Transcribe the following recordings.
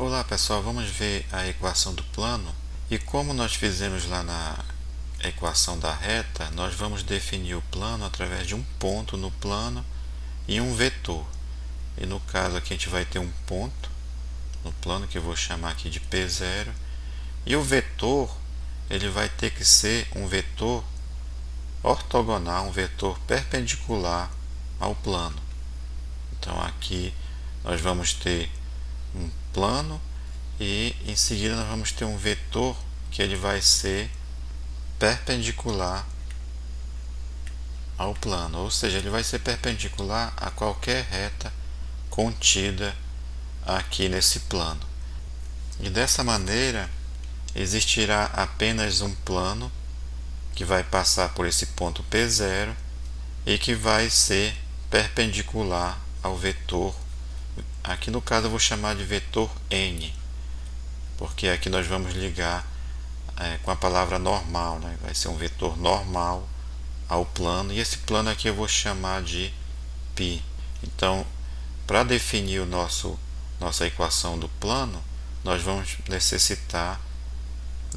Olá pessoal, vamos ver a equação do plano e como nós fizemos lá na equação da reta, nós vamos definir o plano através de um ponto no plano e um vetor. E no caso aqui a gente vai ter um ponto no plano que eu vou chamar aqui de P0 e o vetor ele vai ter que ser um vetor ortogonal, um vetor perpendicular ao plano. Então aqui nós vamos ter um plano e em seguida nós vamos ter um vetor que ele vai ser perpendicular ao plano, ou seja, ele vai ser perpendicular a qualquer reta contida aqui nesse plano. E dessa maneira existirá apenas um plano que vai passar por esse ponto P0 e que vai ser perpendicular ao vetor. Aqui no caso eu vou chamar de vetor N, porque aqui nós vamos ligar com a palavra normal, né? Vai ser um vetor normal ao plano, e esse plano aqui eu vou chamar de π. Então, para definir nossa equação do plano, nós vamos necessitar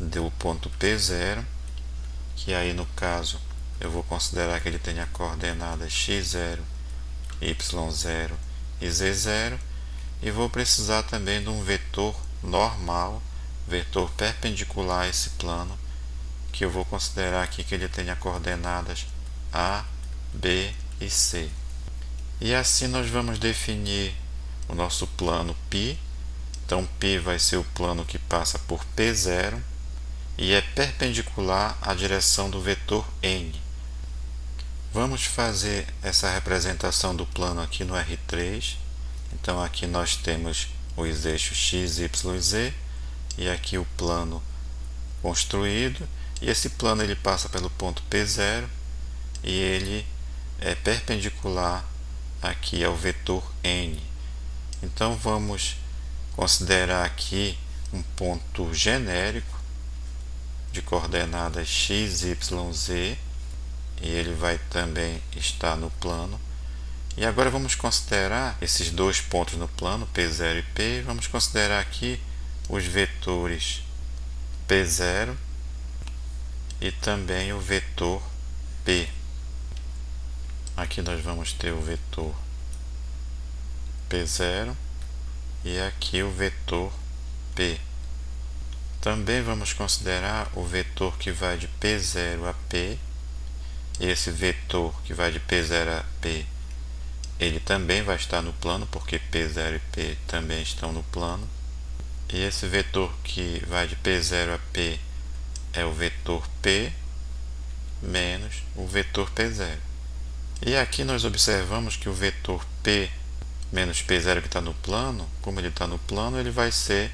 do ponto P0, que aí no caso eu vou considerar que ele tenha coordenadas x0, y0 e z0, e vou precisar também de um vetor normal, vetor perpendicular a esse plano, que eu vou considerar aqui que ele tenha coordenadas A, B e C. E assim nós vamos definir o nosso plano π. Então π vai ser o plano que passa por P0 e é perpendicular à direção do vetor N. Vamos fazer essa representação do plano aqui no R3. Então aqui nós temos os eixos x, y e z, e aqui o plano construído, e esse plano ele passa pelo ponto P0 e ele é perpendicular aqui ao vetor N. Então vamos considerar aqui um ponto genérico de coordenadas x, y, z, e ele vai também estar no plano. E agora vamos considerar esses dois pontos no plano, P0 e P. Vamos considerar aqui os vetores P0 e também o vetor P. Aqui nós vamos ter o vetor P0 e aqui o vetor P. Também vamos considerar o vetor que vai de P0 a P. Esse vetor que vai de P0 a P, ele também vai estar no plano, porque P0 e P também estão no plano. E esse vetor que vai de P0 a P é o vetor P menos o vetor P0. E aqui nós observamos que o vetor P menos P0 que está no plano, como ele está no plano, ele vai ser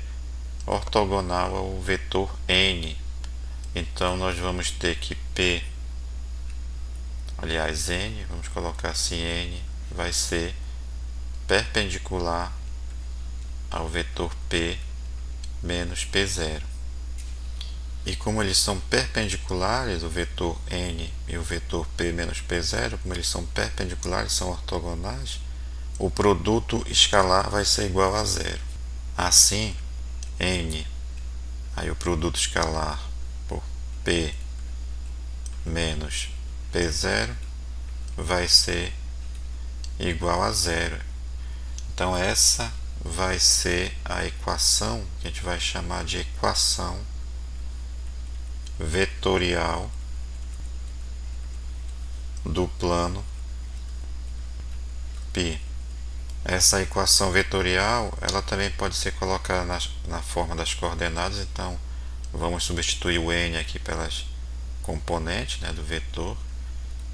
ortogonal ao vetor N. Então nós vamos ter que P, aliás N, vamos colocar assim, N vai ser perpendicular ao vetor P menos P0. E como eles são perpendiculares, o vetor N e o vetor P menos P0, como eles são perpendiculares, são ortogonais, o produto escalar vai ser igual a zero. Assim, N, aí o produto escalar por P menos P0 vai ser igual a zero. Então essa vai ser a equação que a gente vai chamar de equação vetorial do plano π. Essa equação vetorial ela também pode ser colocada na forma das coordenadas. Então vamos substituir o n aqui pelas componentes, né, do vetor,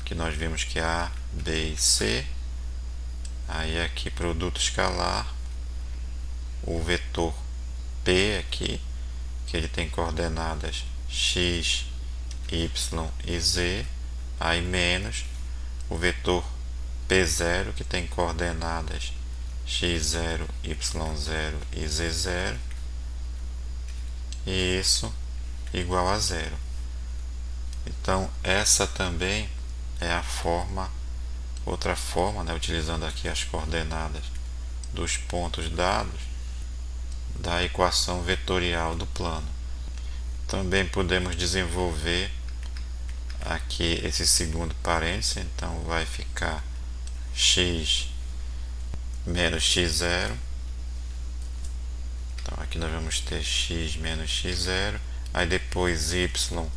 que nós vimos que é A, B e C. Aí aqui produto escalar, o vetor P aqui, que ele tem coordenadas x, y e z, aí menos o vetor P0, que tem coordenadas x0, y0 e z0, e isso igual a zero. Então essa também é a forma, outra forma, né, utilizando aqui as coordenadas dos pontos dados, da equação vetorial do plano. Também podemos desenvolver aqui esse segundo parêntese, então vai ficar x menos x0. Então aqui nós vamos ter x menos x0, aí depois y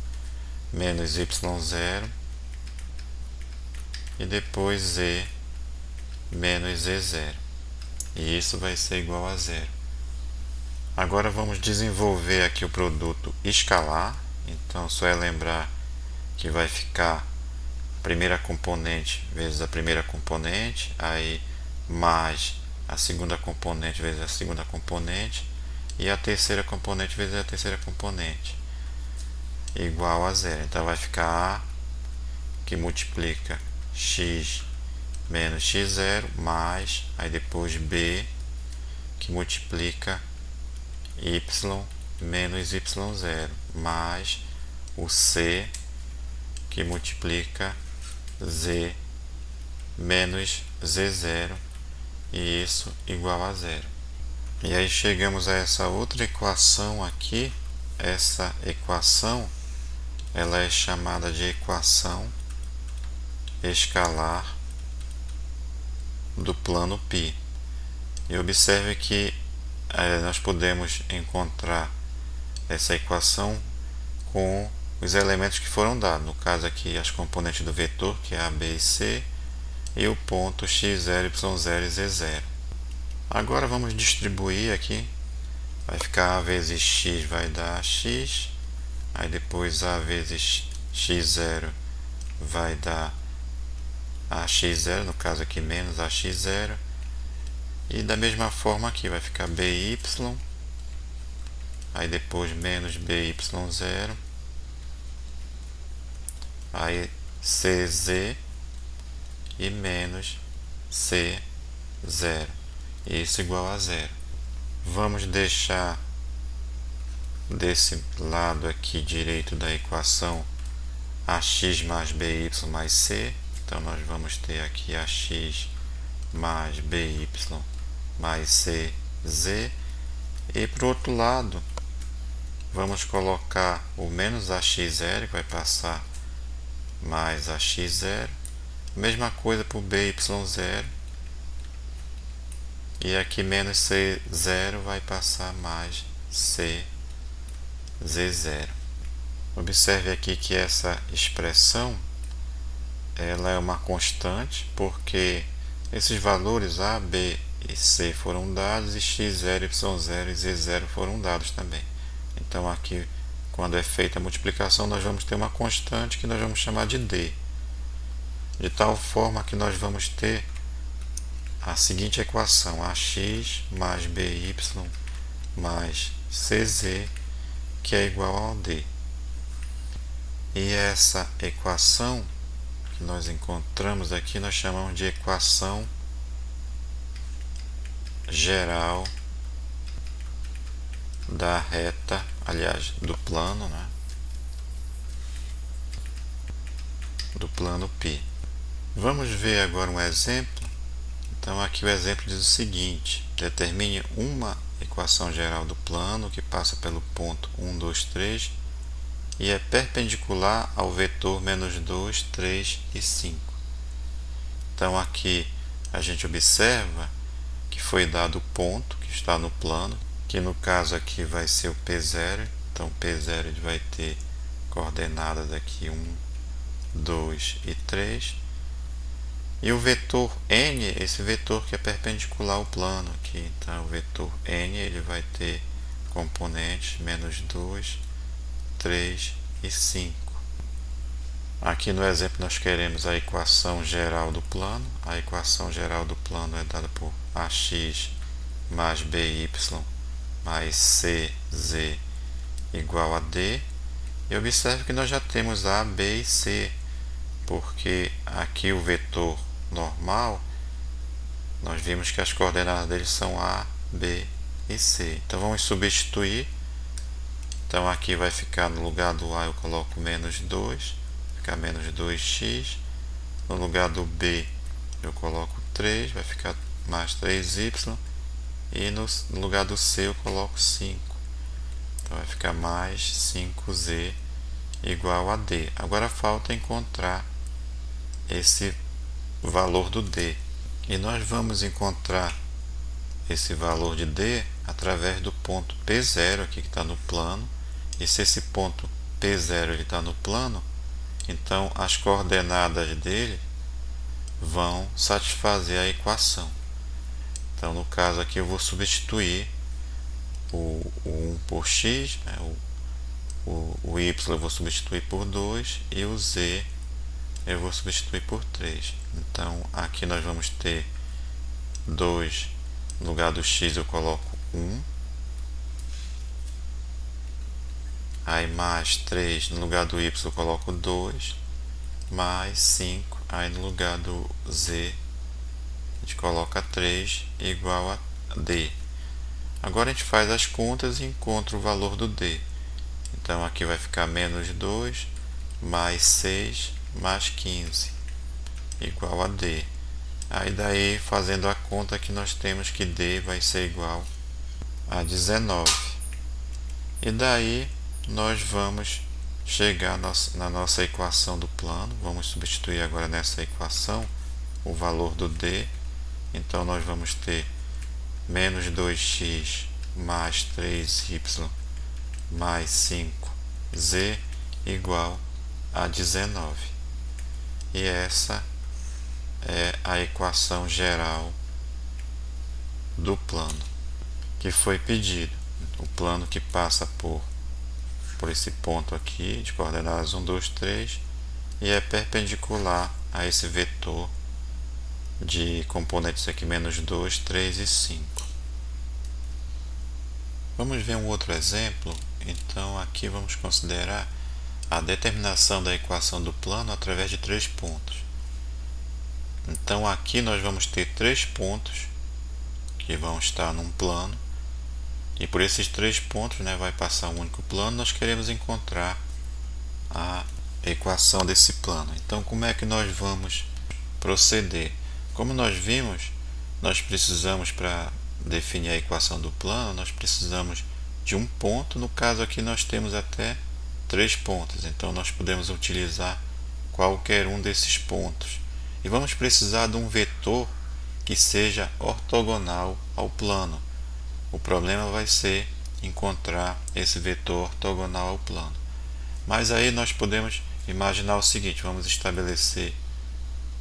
menos y0 e depois z menos z0. E isso vai ser igual a zero. Agora vamos desenvolver aqui o produto escalar. Então só é lembrar que vai ficar a primeira componente vezes a primeira componente, aí mais a segunda componente vezes a segunda componente e a terceira componente vezes a terceira componente, igual a zero. Então vai ficar A, que multiplica x menos x0, mais, aí depois B, que multiplica y menos y0, mais o C, que multiplica z menos z0, e isso igual a zero. E aí chegamos a essa outra equação aqui. Essa equação ela é chamada de equação escalar do plano π. E observe que nós podemos encontrar essa equação com os elementos que foram dados. No caso aqui, as componentes do vetor, que é a, b e c, e o ponto x0, y0 e z0. Agora vamos distribuir aqui. Vai ficar a vezes x vai dar x, aí depois a vezes x0 vai dar ax0, no caso aqui menos ax0, e da mesma forma aqui vai ficar by, aí depois menos by0, aí cz e menos c0, isso igual a zero. Vamos deixar desse lado aqui direito da equação ax mais by mais c. Então nós vamos ter aqui ax mais by mais cz, e para o outro lado vamos colocar o menos ax0, que vai passar mais ax0, mesma coisa para o by0, e aqui menos c0 vai passar mais cz0. Observe aqui que essa expressão ela é uma constante, porque esses valores a, b e c foram dados, e x0, y0 e z0 foram dados também. Então aqui, quando é feita a multiplicação, nós vamos ter uma constante que nós vamos chamar de d, de tal forma que nós vamos ter a seguinte equação: ax mais by mais cz, que é igual ao d. E essa equação que nós encontramos aqui nós chamamos de equação geral da reta, aliás, do plano, né? Do plano π. Vamos ver agora um exemplo. Então aqui o exemplo diz o seguinte: determine uma equação geral do plano que passa pelo ponto 1, 2, 3 e é perpendicular ao vetor menos 2, 3 e 5. Então aqui a gente observa que foi dado o ponto que está no plano, que no caso aqui vai ser o P0. Então P0 ele vai ter coordenadas aqui 1, 2 e 3. E o vetor n, esse vetor que é perpendicular ao plano aqui. Então o vetor n ele vai ter componentes menos 2, 3 e 5. Aqui no exemplo nós queremos a equação geral do plano. A equação geral do plano é dada por ax mais by mais cz igual a d. E observe que nós já temos a, b e c, porque aqui o vetor normal, nós vimos que as coordenadas dele são a, b e c. Então vamos substituir. Então aqui vai ficar, no lugar do a eu coloco menos 2, ficar menos 2x. No lugar do b eu coloco 3, vai ficar mais 3y. e no lugar do C eu coloco 5. Então vai ficar mais 5Z igual a D. Agora falta encontrar esse valor do D. E nós vamos encontrar esse valor de D através do ponto P0 aqui que está no plano. E se esse ponto P0 está no plano, então as coordenadas dele vão satisfazer a equação. Então no caso aqui eu vou substituir o 1 por x, né? o y eu vou substituir por 2 e o z eu vou substituir por 3. Então aqui nós vamos ter 2, no lugar do x eu coloco 1, aí mais 3, no lugar do y eu coloco 2, mais 5, aí no lugar do z a gente coloca 3 igual a d. Agora a gente faz as contas e encontra o valor do d. Então aqui vai ficar menos 2, mais 6, mais 15, igual a D. Aí daí, fazendo a conta que nós temos que D vai ser igual a 19. E daí nós vamos chegar na nossa equação do plano. Vamos substituir agora nessa equação o valor do D. Então nós vamos ter menos 2x mais 3y mais 5z igual a 19. E essa é a equação geral do plano que foi pedido. O plano que passa por esse ponto aqui de coordenadas 1, 2, 3 e é perpendicular a esse vetor de componentes aqui menos 2, 3 e 5. Vamos ver um outro exemplo. Então aqui vamos considerar a determinação da equação do plano através de 3 pontos. Então aqui nós vamos ter 3 pontos que vão estar num plano e por esses 3 pontos, né, vai passar um único plano. Nós queremos encontrar a equação desse plano. Então como é que nós vamos proceder? Como nós vimos, nós precisamos, para definir a equação do plano, nós precisamos de um ponto. No caso aqui nós temos até 3 pontos, então nós podemos utilizar qualquer um desses pontos. E vamos precisar de um vetor que seja ortogonal ao plano. O problema vai ser encontrar esse vetor ortogonal ao plano. Mas aí nós podemos imaginar o seguinte: vamos estabelecer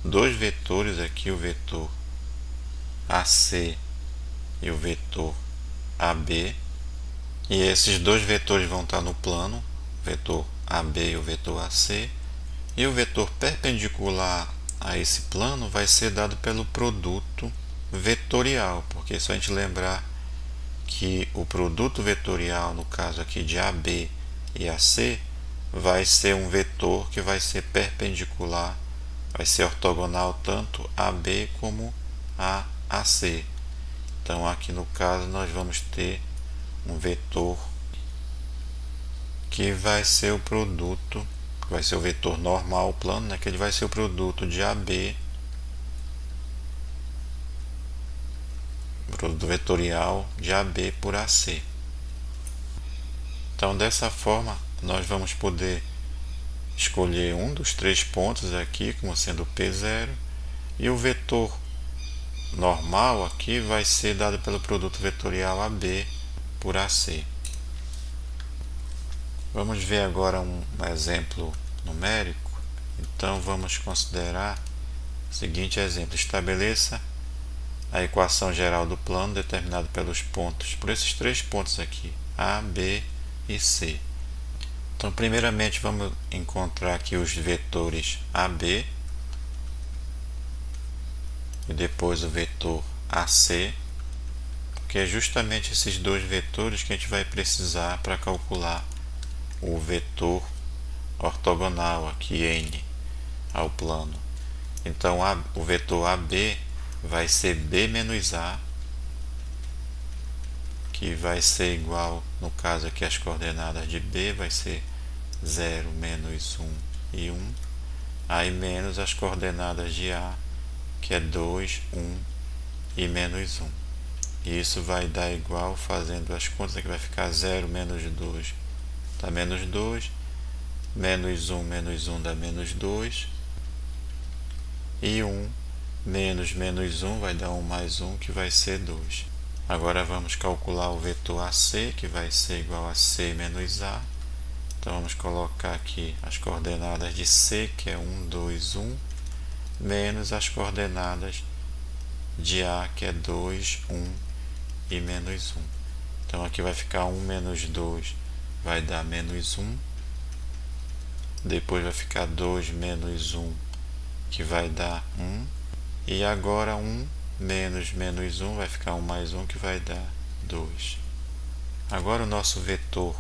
dois vetores aqui, o vetor AC e o vetor AB, e esses dois vetores vão estar no plano, o vetor AB e o vetor AC, e o vetor perpendicular a esse plano vai ser dado pelo produto vetorial, porque é só a gente lembrar que o produto vetorial, no caso aqui de AB e AC, vai ser um vetor que vai ser perpendicular, vai ser ortogonal tanto a AB como a AC. Então aqui no caso nós vamos ter um vetor que vai ser o produto, vai ser o vetor normal ao plano, né, que ele vai ser o produto de AB, produto vetorial de AB por AC. Então dessa forma nós vamos poder escolher um dos 3 pontos aqui como sendo P0, e o vetor normal aqui vai ser dado pelo produto vetorial AB por AC. Vamos ver agora um exemplo numérico. Então vamos considerar o seguinte exemplo: estabeleça a equação geral do plano determinado pelos pontos, por esses 3 pontos aqui, A, B e C. Então primeiramente vamos encontrar aqui os vetores AB e depois o vetor AC, que é justamente esses dois vetores que a gente vai precisar para calcular o vetor ortogonal aqui, N, ao plano. Então o vetor AB vai ser B menos A, que vai ser igual, no caso aqui as coordenadas de B vai ser 0, menos 1 e 1, aí menos as coordenadas de A, que é 2, 1 e menos 1. E isso vai dar igual, fazendo as contas, aqui vai ficar 0 menos 2 dá menos 2, menos 1 dá menos 2, e 1 menos menos 1 vai dar 1 mais 1, que vai ser 2. Agora vamos calcular o vetor AC, que vai ser igual a C menos A. Então vamos colocar aqui as coordenadas de C, que é 1, 2, 1, menos as coordenadas de A, que é 2, 1 e menos 1. Então aqui vai ficar 1 menos 2, vai dar menos 1. Depois vai ficar 2 menos 1, que vai dar 1. E agora 1 menos menos 1 vai ficar 1 mais 1, que vai dar 2. Agora o nosso vetor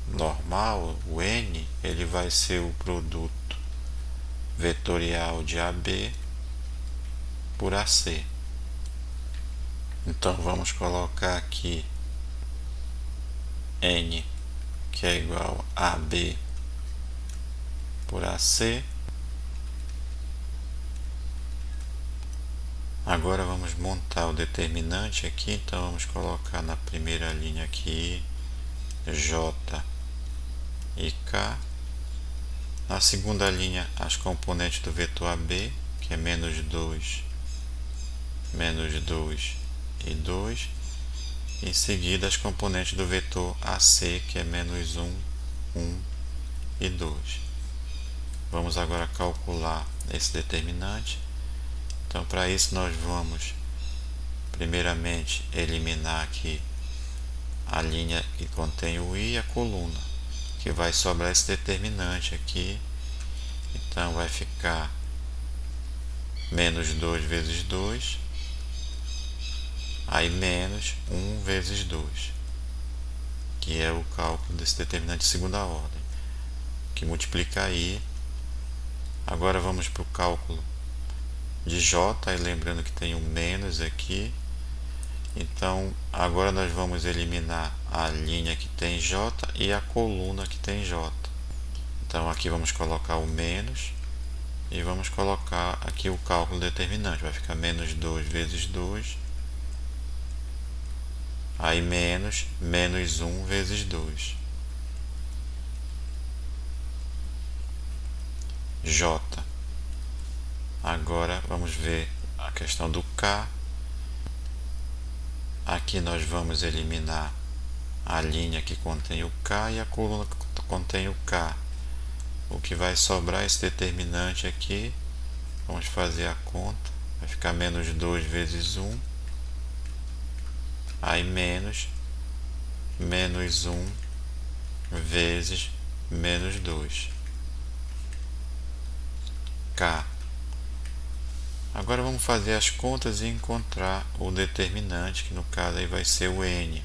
normal, o N, ele vai ser o produto vetorial de AB por AC. Então vamos colocar aqui N, que é igual a AB por AC. Agora vamos montar o determinante aqui, então vamos colocar na primeira linha aqui J e K. Na segunda linha as componentes do vetor AB, que é menos 2 e 2. Em seguida as componentes do vetor AC, que é menos 1, 1 e 2. Vamos agora calcular esse determinante. Então, para isso nós vamos primeiramente eliminar aqui a linha que contém o I e a coluna, que vai sobrar esse determinante aqui. Então vai ficar menos 2 vezes 2, aí menos 1 vezes 2, que é o cálculo desse determinante de segunda ordem, que multiplica I. Agora vamos para o cálculo de J, e lembrando que tem um menos aqui. Então agora nós vamos eliminar a linha que tem J e a coluna que tem J. Então aqui vamos colocar o menos e vamos colocar aqui o cálculo determinante. Vai ficar menos 2 vezes 2, aí menos 1 vezes 2. J. Agora vamos ver a questão do K. Aqui nós vamos eliminar a linha que contém o K e a coluna que contém o K. O que vai sobrar esse determinante aqui, vamos fazer a conta, vai ficar menos 2 vezes 1, aí menos 1 vezes menos 2. K. Agora vamos fazer as contas e encontrar o determinante, que no caso aí vai ser o N.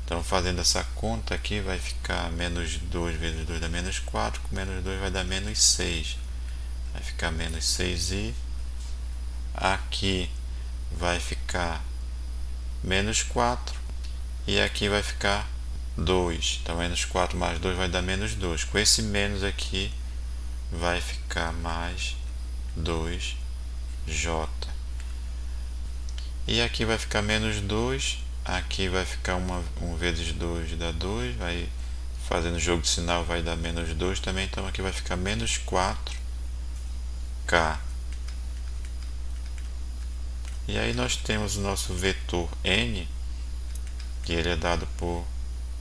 Então fazendo essa conta aqui vai ficar menos 2 vezes 2 dá menos 4, com menos 2 vai dar menos 6. Vai ficar menos 6i. Aqui vai ficar menos 4 e aqui vai ficar 2. Então menos 4 mais 2 vai dar menos 2. Com esse menos aqui vai ficar mais 2J. E aqui vai ficar menos 2, aqui vai ficar 1 vezes 2 dá 2, vai fazendo jogo de sinal vai dar menos 2 também, então aqui vai ficar menos 4K. E aí nós temos o nosso vetor N, que ele é dado por,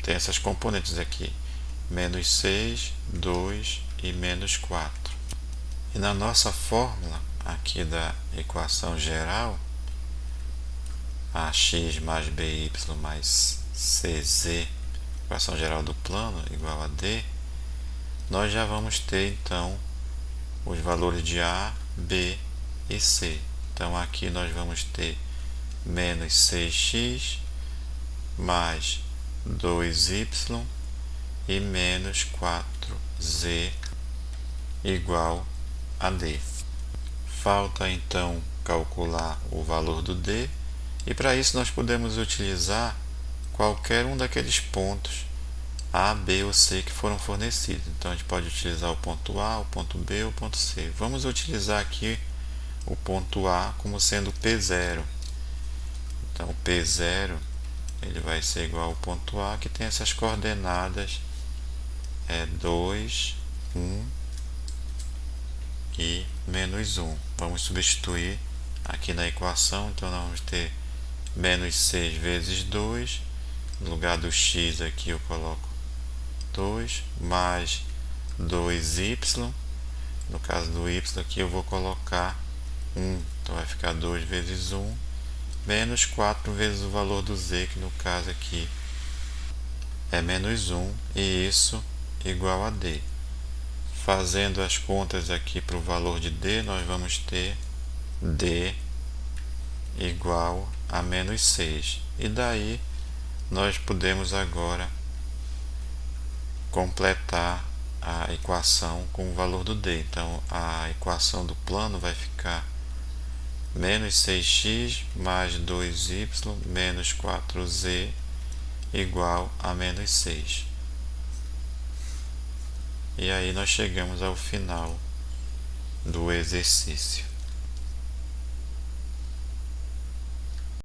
tem essas componentes aqui, menos 6, 2 e menos 4. E na nossa fórmula aqui da equação geral, ax mais by mais cz, equação geral do plano, igual a d, nós já vamos ter então os valores de a, b e c. Então aqui nós vamos ter menos 6x mais 2y e menos 4z igual a d. Falta então calcular o valor do d, e para isso nós podemos utilizar qualquer um daqueles pontos A, B ou C que foram fornecidos. Então a gente pode utilizar o ponto A, o ponto B ou o ponto C. Vamos utilizar aqui o ponto A como sendo P0. Então P0 ele vai ser igual ao ponto A, que tem essas coordenadas 2, 1 e menos 1. Vamos substituir aqui na equação, então nós vamos ter menos 6 vezes 2, no lugar do x aqui eu coloco 2, mais 2y, no caso do y aqui eu vou colocar 1, então vai ficar 2 vezes 1, menos 4 vezes o valor do z, que no caso aqui é menos 1, e isso igual a d. Fazendo as contas aqui para o valor de d, nós vamos ter d igual a menos 6. E daí nós podemos agora completar a equação com o valor do d. Então a equação do plano vai ficar menos 6x mais 2y menos 4z igual a menos 6. E aí nós chegamos ao final do exercício.